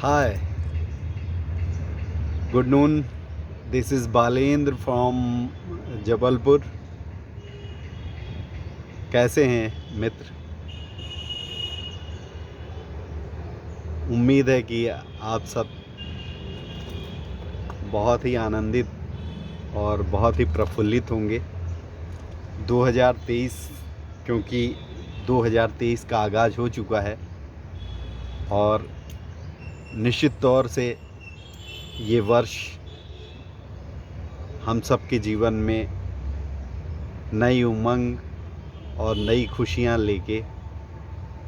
Hi, good noon. This is Balendra from Jabalpur. कैसे हैं मित्र? उम्मीद है कि आप सब बहुत ही आनंदित और बहुत ही प्रफुल्लित होंगे. 2023 क्योंकि 2023 का आगाज़ हो चुका है और निश्चित तौर से ये वर्ष हम सब के जीवन में नई उमंग और नई खुशियाँ लेके,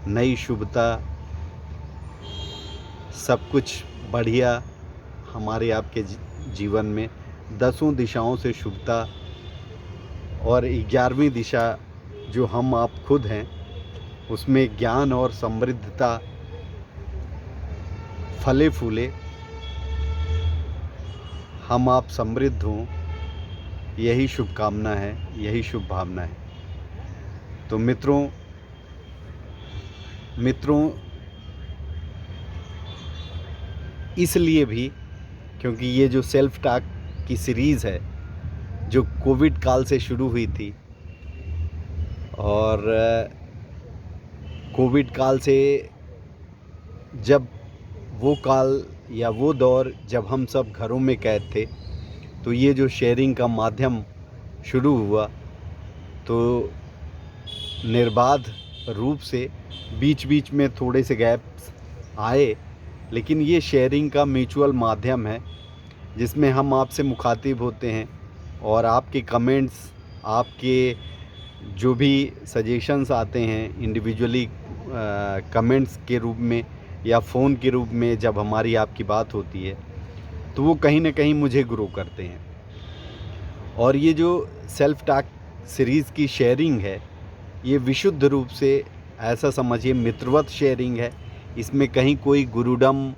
नई शुभता, सब कुछ बढ़िया हमारे आपके जीवन में 10 दिशाओं से शुभता और 11वीं दिशा जो हम आप खुद हैं उसमें ज्ञान और समृद्धता फले फूले, हम आप समृद्ध हों, यही शुभकामना है, यही शुभ भावना है. तो मित्रों इसलिए भी क्योंकि ये जो सेल्फ टॉक की सीरीज़ है जो कोविड काल से शुरू हुई थी और कोविड काल से जब वो काल या वो दौर जब हम सब घरों में कैद थे तो ये जो शेयरिंग का माध्यम शुरू हुआ तो निर्बाध रूप से बीच बीच में थोड़े से गैप्स आए, लेकिन ये शेयरिंग का म्यूचुअल माध्यम है जिसमें हम आपसे मुखातिब होते हैं और आपके कमेंट्स, आपके जो भी सजेशंस आते हैं इंडिविजुअली कमेंट्स के रूप में या फ़ोन के रूप में जब हमारी आपकी बात होती है तो वो कहीं ना कहीं मुझे ग्रो करते हैं. और ये जो सेल्फ टॉक सीरीज़ की शेयरिंग है ये विशुद्ध रूप से ऐसा समझिए मित्रवत शेयरिंग है. इसमें कहीं कोई गुरुडम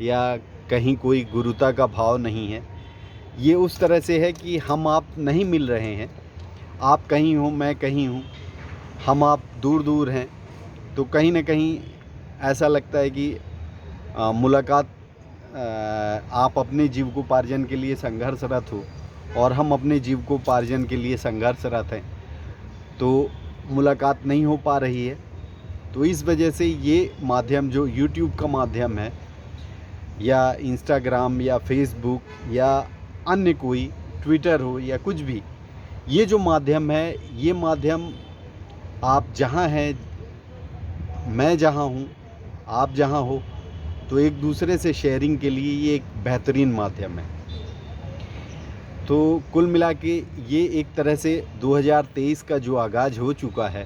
या कहीं कोई गुरुता का भाव नहीं है. ये उस तरह से है कि हम आप नहीं मिल रहे हैं, आप कहीं हो, मैं कहीं हूँ, हम आप दूर दूर हैं, तो कहीं ना कहीं ऐसा लगता है कि मुलाकात आप अपने जीविकोपार्जन के लिए संघर्षरत हो और हम अपने जीविकोपार्जन के लिए संघर्षरत हैं, तो मुलाकात नहीं हो पा रही है. तो इस वजह से ये माध्यम जो यूट्यूब का माध्यम है या इंस्टाग्राम या फेसबुक या अन्य कोई ट्विटर हो या कुछ भी, ये जो माध्यम है ये माध्यम आप जहाँ हैं, मैं जहाँ हूँ, आप जहाँ हो, तो एक दूसरे से शेयरिंग के लिए ये एक बेहतरीन माध्यम है. तो कुल मिला के ये एक तरह से 2023 का जो आगाज़ हो चुका है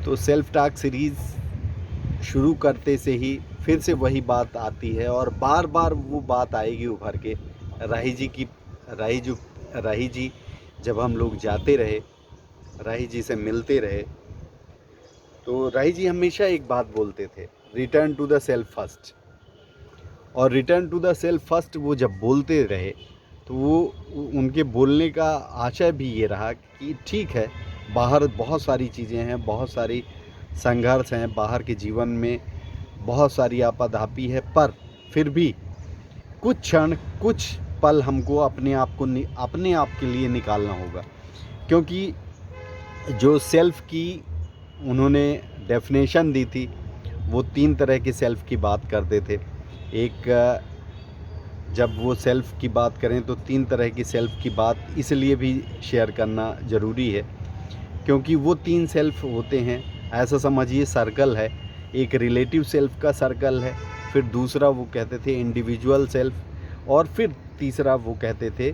तो सेल्फ टॉक सीरीज़ शुरू करते से ही फिर से वही बात आती है और बार बार वो बात आएगी उभर के. राही जी जब हम लोग जाते रहे, राही जी से मिलते रहे, तो राही जी हमेशा एक बात बोलते थे, return to the self first. और return to the self first वो जब बोलते रहे तो वो उनके बोलने का आशय भी ये रहा कि ठीक है, बाहर बहुत सारी चीज़ें हैं, बहुत सारी संघर्ष हैं, बाहर के जीवन में बहुत सारी आपाधापी है, पर फिर भी कुछ क्षण, कुछ पल हमको अपने आप के लिए निकालना होगा. क्योंकि जो सेल्फ़ की उन्होंने डेफिनेशन दी थी वो 3 तरह के सेल्फ़ की बात करते थे. एक जब वो सेल्फ़ की बात करें तो 3 तरह की सेल्फ़ की बात इसलिए भी शेयर करना ज़रूरी है क्योंकि वो 3 सेल्फ़ होते हैं. ऐसा समझिए सर्कल है, एक रिलेटिव सेल्फ़ का सर्कल है, फिर दूसरा वो कहते थे इंडिविजुअल सेल्फ़, और फिर तीसरा वो कहते थे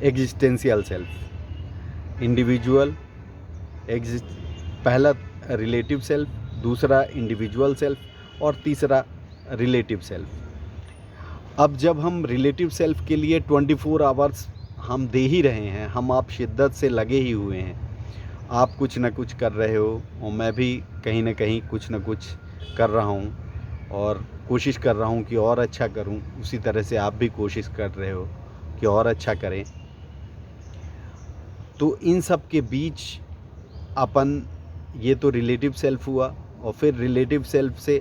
एग्जिस्टेंशियल सेल्फ़. इंडिविजुअल पहला रिलेटिव सेल्फ़, दूसरा इंडिविजुअल सेल्फ़ और तीसरा रिलेटिव सेल्फ़. अब जब हम रिलेटिव सेल्फ़ के लिए 24 आवर्स हम दे ही रहे हैं, हम आप शिद्दत से लगे ही हुए हैं, आप कुछ न कुछ कर रहे हो और मैं भी कहीं न कहीं कुछ न कुछ कर रहा हूँ और कोशिश कर रहा हूँ कि और अच्छा करूँ. उसी तरह से आप भी कोशिश कर रहे हो कि और अच्छा करें. तो इन सब के बीच अपन, ये तो रिलेटिव सेल्फ़ हुआ और फिर रिलेटिव सेल्फ़ से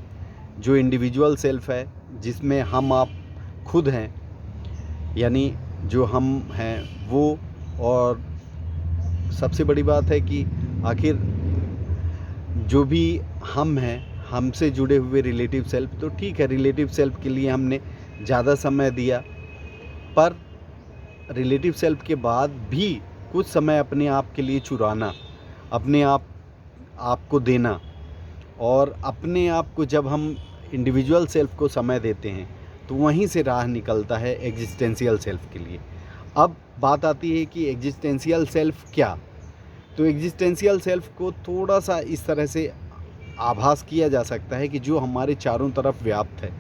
जो इंडिविजुअल सेल्फ है, जिसमें हम आप खुद हैं, यानी जो हम हैं वो। और सबसे बड़ी बात है कि आखिर जो भी हम हैं, हमसे जुड़े हुए रिलेटिव सेल्फ, तो ठीक है, रिलेटिव सेल्फ के लिए हमने ज़्यादा समय दिया, पर रिलेटिव सेल्फ के बाद भी कुछ समय अपने आप के लिए चुराना, अपने आप को देना, और अपने आप को जब हम इंडिविजुअल सेल्फ को समय देते हैं तो वहीं से राह निकलता है एग्जिस्टेंशियल सेल्फ के लिए। अब बात आती है कि एग्जिस्टेंशियल सेल्फ क्या। तो एग्जिस्टेंशियल सेल्फ को थोड़ा सा इस तरह से आभास किया जा सकता है कि जो हमारे चारों तरफ व्याप्त है,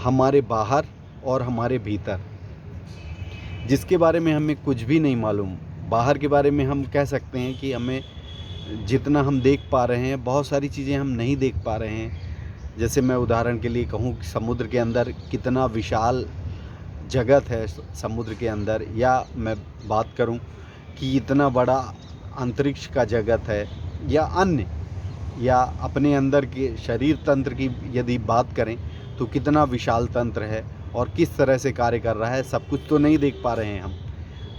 हमारे बाहर और हमारे भीतर, जिसके बारे में हमें कुछ भी नहीं मालूम। बाहर के बारे में हम कह सकते हैं कि हमें जितना हम देख पा रहे हैं, बहुत सारी चीज़ें हम नहीं देख पा रहे हैं। जैसे मैं उदाहरण के लिए कहूँ कि समुद्र के अंदर कितना विशाल जगत है समुद्र के अंदर, या मैं बात करूँ कि इतना बड़ा अंतरिक्ष का जगत है, या अन्य, या अपने अंदर के शरीर तंत्र की यदि बात करें तो कितना विशाल तंत्र है और किस तरह से कार्य कर रहा है, सब कुछ तो नहीं देख पा रहे हैं हम।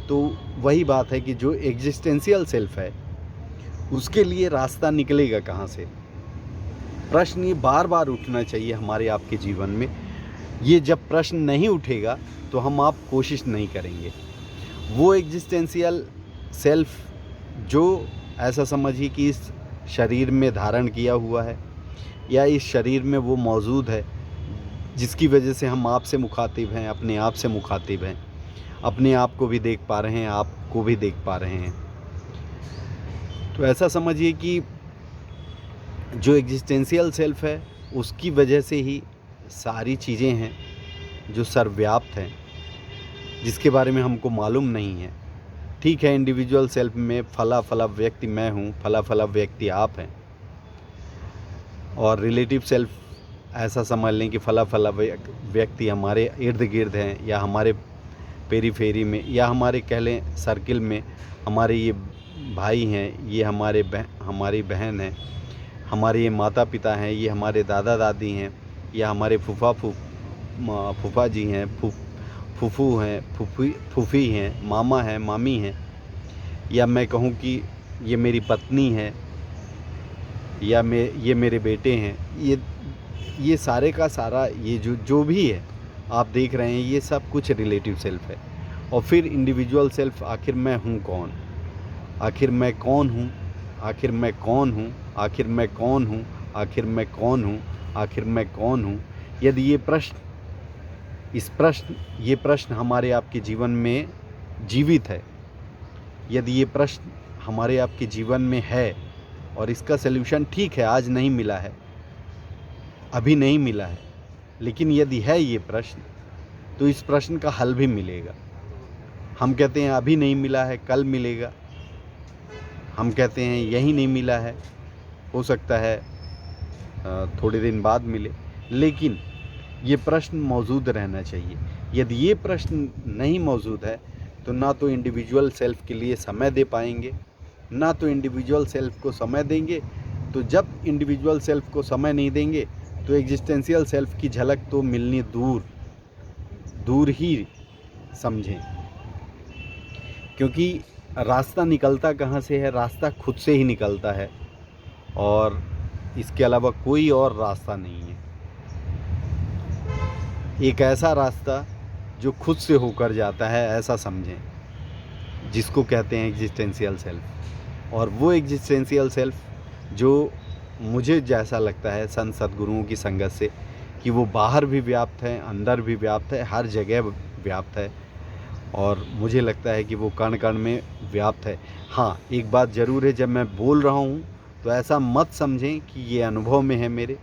तो वही बात है कि जो एग्जिस्टेंशियल सेल्फ है उसके लिए रास्ता निकलेगा कहाँ से। प्रश्न ये बार बार उठना चाहिए हमारे आपके जीवन में। ये जब प्रश्न नहीं उठेगा तो हम आप कोशिश नहीं करेंगे। वो एग्जिस्टेंशियल सेल्फ जो ऐसा समझिए कि इस शरीर में धारण किया हुआ है, या इस शरीर में वो मौजूद है, जिसकी वजह से हम आपसे मुखातिब हैं, अपने आप से मुखातिब हैं, अपने आप को भी देख पा रहे हैं, आपको भी देख पा रहे हैं। तो ऐसा समझिए कि जो एग्जिस्टेंशियल सेल्फ है उसकी वजह से ही सारी चीज़ें हैं जो सर्वव्याप्त हैं, जिसके बारे में हमको मालूम नहीं है। ठीक है, इंडिविजुअल सेल्फ में फला फला व्यक्ति मैं हूँ, फला फला व्यक्ति आप हैं, और रिलेटिव सेल्फ ऐसा समझ लें कि फला फला व्यक्ति हमारे इर्द गिर्द हैं, या हमारे पेरीफेरी में, या हमारे कह लें सर्किल में हमारे ये भाई हैं, ये हमारी बहन है, हमारे ये माता पिता हैं, ये हमारे दादा दादी हैं, या हमारे फूफा जी हैं, फूफू हैं, फूफी हैं, मामा हैं, मामी हैं, या मैं कहूँ कि ये मेरी पत्नी है, या ये मेरे बेटे हैं। ये सारे का सारा ये जो भी है आप देख रहे हैं, ये सब कुछ रिलेटिव सेल्फ है। और फिर इंडिविजुअल सेल्फ, आखिर मैं हूँ कौन, आखिर मैं कौन हूँ, आखिर मैं कौन हूँ, आखिर मैं कौन हूँ, आखिर मैं कौन हूँ, आखिर मैं कौन हूँ। यदि ये प्रश्न हमारे आपके जीवन में जीवित है, यदि ये प्रश्न हमारे आपके जीवन में है, और इसका सल्यूशन ठीक है आज नहीं मिला है, अभी नहीं मिला है, लेकिन यदि है ये प्रश्न, तो इस प्रश्न का हल भी मिलेगा। हम कहते हैं अभी नहीं मिला है, कल मिलेगा। हम कहते हैं यही नहीं मिला है, हो सकता है थोड़े दिन बाद मिले, लेकिन ये प्रश्न मौजूद रहना चाहिए। यदि ये प्रश्न नहीं मौजूद है तो ना तो इंडिविजुअल सेल्फ के लिए समय दे पाएंगे, ना तो इंडिविजुअल सेल्फ को समय देंगे। तो जब इंडिविजुअल सेल्फ को समय नहीं देंगे तो एग्जिस्टेंशियल सेल्फ की झलक तो मिलनी दूर ही समझें, क्योंकि रास्ता निकलता कहाँ से है, रास्ता खुद से ही निकलता है, और इसके अलावा कोई और रास्ता नहीं है। एक ऐसा रास्ता जो खुद से होकर जाता है, ऐसा समझें, जिसको कहते हैं एग्जिस्टेंशियल सेल्फ। और वो एग्जिस्टेंशियल सेल्फ जो मुझे जैसा लगता है संत सद्गुरुओं की संगत से, कि वो बाहर भी व्याप्त है, अंदर भी व्याप्त है, हर जगह व्याप्त है, और मुझे लगता है कि वो कण कण में व्याप्त है। हाँ, एक बात ज़रूर है, जब मैं बोल रहा हूँ तो ऐसा मत समझें कि ये अनुभव में है मेरे,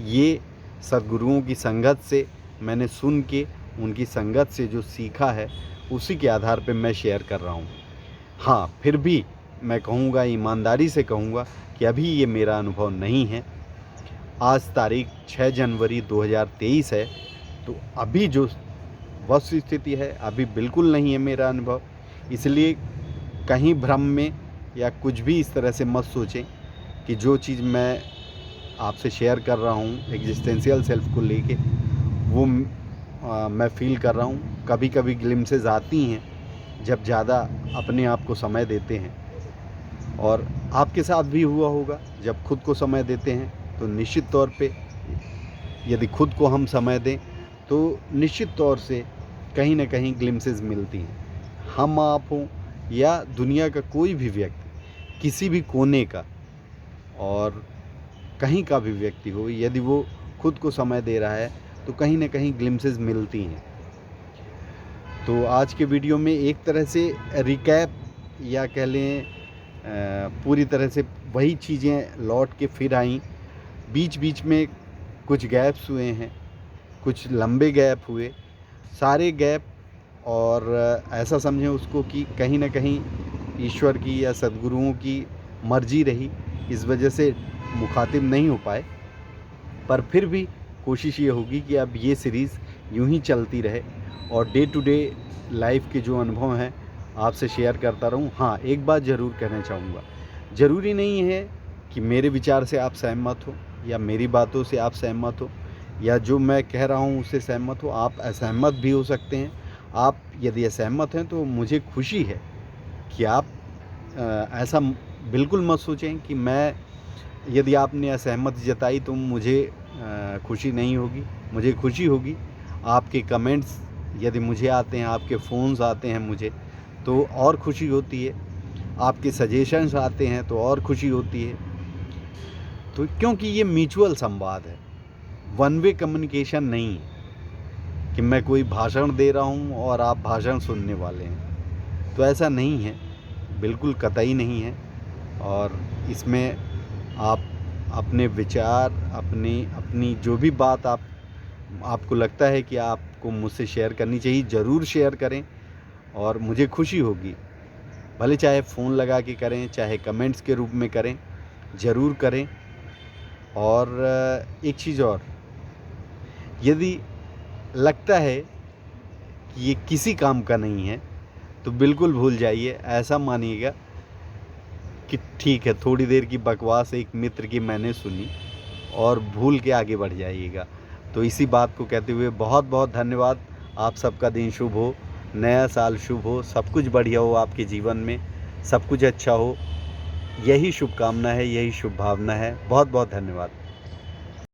ये सद्गुरुओं की संगत से मैंने सुन के, उनकी संगत से जो सीखा है उसी के आधार पे मैं शेयर कर रहा हूँ। हाँ, फिर भी मैं कहूँगा, ईमानदारी से कहूँगा कि अभी ये मेरा अनुभव नहीं है। आज तारीख 6 जनवरी 2023 है, तो अभी जो वस्तु स्थिति है अभी बिल्कुल नहीं है मेरा अनुभव। इसलिए कहीं भ्रम में या कुछ भी इस तरह से मत सोचें कि जो चीज़ मैं आपसे शेयर कर रहा हूँ एग्जिस्टेंशियल सेल्फ को लेके, वो मैं फ़ील कर रहा हूँ। कभी कभी ग्लिम्सेस आती हैं जब ज़्यादा अपने आप को समय देते हैं, और आपके साथ भी हुआ होगा। जब खुद को समय देते हैं तो निश्चित तौर पे, यदि खुद को हम समय दें तो निश्चित तौर से कहीं ना कहीं ग्लिम्सेस मिलती हैं। हम आप हों या दुनिया का कोई भी व्यक्ति, किसी भी कोने का और कहीं का भी व्यक्ति हो, यदि वो खुद को समय दे रहा है तो कहीं ना कहीं ग्लिम्सेस मिलती हैं। तो आज के वीडियो में एक तरह से रिकैप या कह लें पूरी तरह से वही चीज़ें लौट के फिर आईं। बीच बीच में कुछ गैप्स हुए हैं, कुछ लंबे गैप हुए, सारे गैप, और ऐसा समझें उसको कि कहीं ना कहीं ईश्वर की या सद्गुरुओं की मर्जी रही, इस वजह से मुखातिब नहीं हो पाए। पर फिर भी कोशिश ये होगी कि अब ये सीरीज़ यूं ही चलती रहे और डे टू डे लाइफ के जो अनुभव हैं आपसे शेयर करता रहूं। हाँ, एक बात ज़रूर कहना चाहूँगा, ज़रूरी नहीं है कि मेरे विचार से आप सहमत हो या मेरी बातों से आप सहमत हो या जो मैं कह रहा हूँ उससे सहमत हो। आप असहमत भी हो सकते हैं। आप यदि असहमत हैं तो मुझे खुशी है कि आप ऐसा बिल्कुल मत सोचें कि मैं, यदि आपने असहमति जताई तो मुझे खुशी नहीं होगी। मुझे खुशी होगी। आपके कमेंट्स यदि मुझे आते हैं, आपके फ़ोन्स आते हैं मुझे, तो और खुशी होती है। आपके सजेशंस आते हैं तो और खुशी होती है। तो क्योंकि ये म्यूचुअल संवाद है, वन वे कम्युनिकेशन नहीं है कि मैं कोई भाषण दे रहा हूँ और आप भाषण सुनने वाले हैं। तो ऐसा नहीं है, बिल्कुल कतई नहीं है। और इसमें आप अपने विचार, अपनी जो भी बात आपको लगता है कि आपको मुझसे शेयर करनी चाहिए, ज़रूर शेयर करें और मुझे खुशी होगी। भले चाहे फ़ोन लगा के करें, चाहे कमेंट्स के रूप में करें, ज़रूर करें। और एक चीज़ और, यदि लगता है कि ये किसी काम का नहीं है तो बिल्कुल भूल जाइए। ऐसा मानिएगा कि ठीक है, थोड़ी देर की बकवास एक मित्र की मैंने सुनी, और भूल के आगे बढ़ जाइएगा। तो इसी बात को कहते हुए बहुत बहुत धन्यवाद। आप सबका दिन शुभ हो, नया साल शुभ हो, सब कुछ बढ़िया हो आपके जीवन में, सब कुछ अच्छा हो, यही शुभकामना है, यही शुभ भावना है। बहुत बहुत धन्यवाद।